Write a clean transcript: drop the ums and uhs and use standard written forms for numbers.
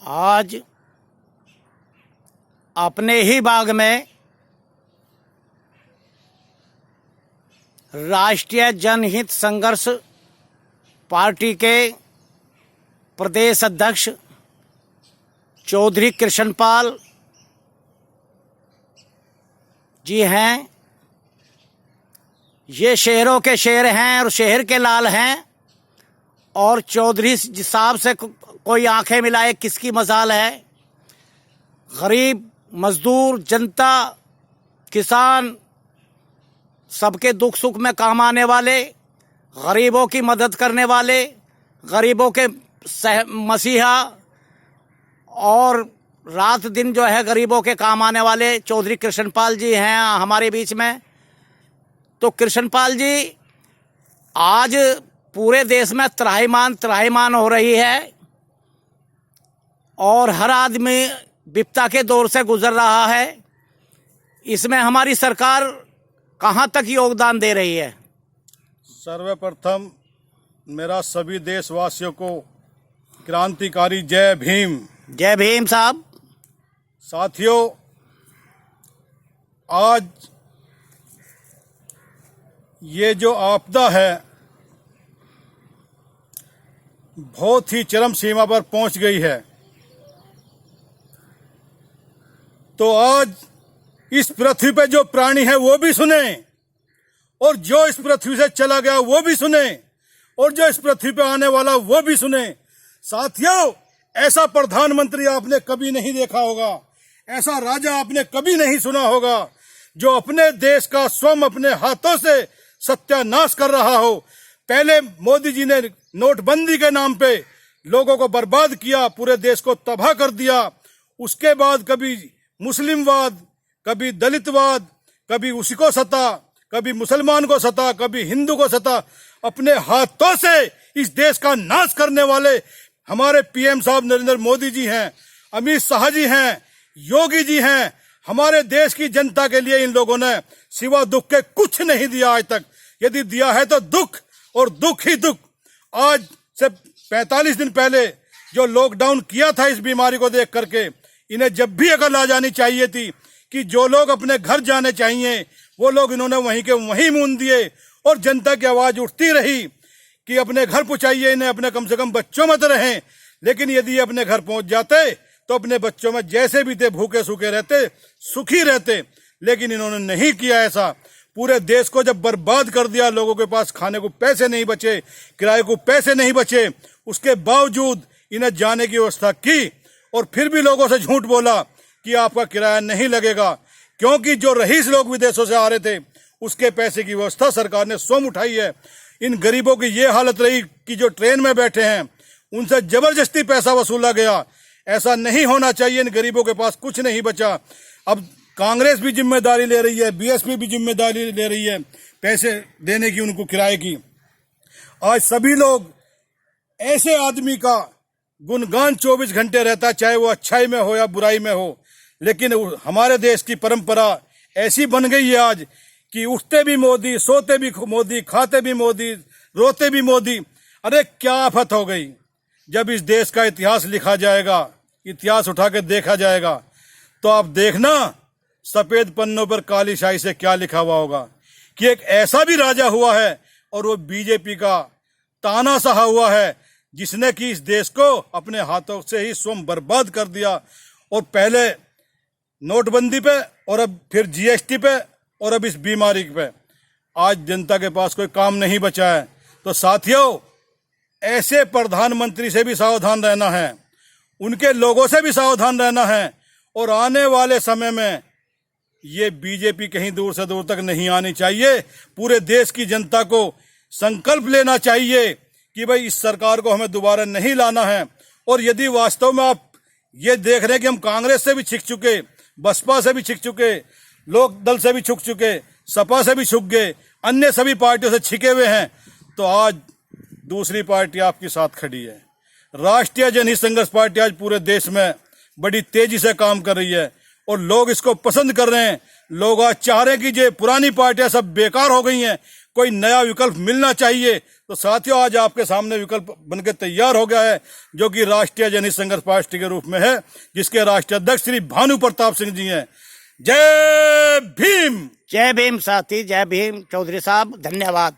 आज अपने ही बाग में राष्ट्रीय जनहित संघर्ष पार्टी के प्रदेश अध्यक्ष चौधरी कृष्णपाल जी हैं। ये शहरों के शेर हैं और शहर के लाल हैं, और चौधरी साहब से कोई आंखें मिलाए किसकी मजाल है। गरीब, मजदूर, जनता, किसान, सबके दुख सुख में काम आने वाले, गरीबों की मदद करने वाले, गरीबों के मसीहा और रात दिन जो है गरीबों के काम आने वाले चौधरी कृष्णपाल जी हैं हमारे बीच में। तो कृष्णपाल जी आज पूरे देश में त्राहिमाम हो रही है और हर आदमी विपदा के दौर से गुजर रहा है। इसमें हमारी सरकार कहाँ तक योगदान दे रही है? सर्वप्रथम मेरा सभी देशवासियों को क्रांतिकारी जय भीम। जय भीम साहब। साथियों, आज ये जो आपदा है बहुत ही चरम सीमा पर पहुंच गई है। तो आज इस पृथ्वी पे जो प्राणी है वो भी सुने, और जो इस पृथ्वी से चला गया वो भी सुने, और जो इस पृथ्वी पे आने वाला वो भी सुने। साथियों, ऐसा प्रधानमंत्री आपने कभी नहीं देखा होगा, ऐसा राजा आपने कभी नहीं सुना होगा जो अपने देश का स्वयं अपने हाथों से सत्यानाश कर रहा हो। पहले मोदी जी ने नोटबंदी के नाम पे लोगों को बर्बाद किया, पूरे देश को तबाह कर दिया। उसके बाद कभी मुस्लिमवाद, कभी दलितवाद, कभी उसी को सता, कभी मुसलमान को सता, कभी हिंदू को सता। अपने हाथों से इस देश का नाश करने वाले हमारे पीएम साहब नरेंद्र मोदी जी हैं, अमित शाह जी हैं, योगी जी हैं। हमारे देश की जनता के लिए इन लोगों ने सिवा दुख के कुछ नहीं दिया आज तक। यदि दिया है तो दुख, और दुख ही दुख। आज से 45 दिन पहले जो लॉकडाउन किया था इस बीमारी को देख करके, इन्हें जब भी अकल आ जानी चाहिए थी कि जो लोग अपने घर जाने चाहिए वो लोग इन्होंने वहीं के वहीं मूंद दिए, और जनता की आवाज उठती रही कि अपने घर पहुंचाइए इन्हें, अपने कम से कम बच्चों में तो रहें। लेकिन यदि ये अपने घर पहुंच जाते तो अपने बच्चों में जैसे भी थे भूखे सूखे रहते, सुखी रहते। लेकिन इन्होंने नहीं किया ऐसा। पूरे देश को जब बर्बाद कर दिया, लोगों के पास खाने को पैसे नहीं बचे, किराए को पैसे नहीं बचे, उसके बावजूद इन्हें जाने की व्यवस्था की, और फिर भी लोगों से झूठ बोला कि आपका किराया नहीं लगेगा, क्योंकि जो रईस लोग विदेशों से आ रहे थे उसके पैसे की व्यवस्था सरकार ने स्वयं उठाई है। इन गरीबों की ये हालत रही कि जो ट्रेन में बैठे हैं उनसे जबरदस्ती पैसा वसूला गया। ऐसा नहीं होना चाहिए। इन गरीबों के पास कुछ नहीं बचा। अब कांग्रेस भी जिम्मेदारी ले रही है, बीएसपी भी जिम्मेदारी ले रही है पैसे देने की, उनको किराए की। आज सभी लोग ऐसे आदमी का गुणगान 24 घंटे रहता, चाहे वो अच्छाई में हो या बुराई में हो। लेकिन हमारे देश की परंपरा ऐसी बन गई है आज कि उठते भी मोदी, सोते भी मोदी, खाते भी मोदी, रोते भी मोदी। अरे क्या आफत हो गई। जब इस देश का इतिहास लिखा जाएगा, इतिहास उठा के देखा जाएगा, तो आप देखना सफेद पन्नों पर काली शाही से क्या लिखा हुआ होगा कि एक ऐसा भी राजा हुआ है, और वो बीजेपी का ताना सहा हुआ है, जिसने कि इस देश को अपने हाथों से ही स्वयं बर्बाद कर दिया। और पहले नोटबंदी पे, और अब फिर जीएसटी पे, और अब इस बीमारी पे आज जनता के पास कोई काम नहीं बचा है। तो साथियों, ऐसे प्रधानमंत्री से भी सावधान रहना है, उनके लोगों से भी सावधान रहना है। और आने वाले समय में ये बीजेपी कहीं दूर से दूर तक नहीं आनी चाहिए। पूरे देश की जनता को संकल्प लेना चाहिए कि भाई इस सरकार को हमें दोबारा नहीं लाना है। और यदि वास्तव में आप ये देख रहे हैं कि हम कांग्रेस से भी छिक चुके, बसपा से भी छिक चुके, लोक दल से भी छिक चुके, सपा से भी छिक गए, अन्य सभी पार्टियों से छिके हुए हैं, तो आज दूसरी पार्टी आपके साथ खड़ी है। राष्ट्रीय जनहित संघर्ष पार्टी आज पूरे देश में बड़ी तेजी से काम कर रही है, और लोग इसको पसंद कर रहे हैं। लोग आज चाह रहे हैं कि जो पुरानी पार्टियां सब बेकार हो गई हैं, कोई नया विकल्प मिलना चाहिए। तो साथियों, आज आपके सामने विकल्प बनकर तैयार हो गया है, जो कि राष्ट्रीय जनहित संघर्ष पार्टी के रूप में है, जिसके राष्ट्रीय अध्यक्ष श्री भानु प्रताप सिंह जी हैं। जय भीम। जय भीम साथी, जय भीम चौधरी साहब, धन्यवाद।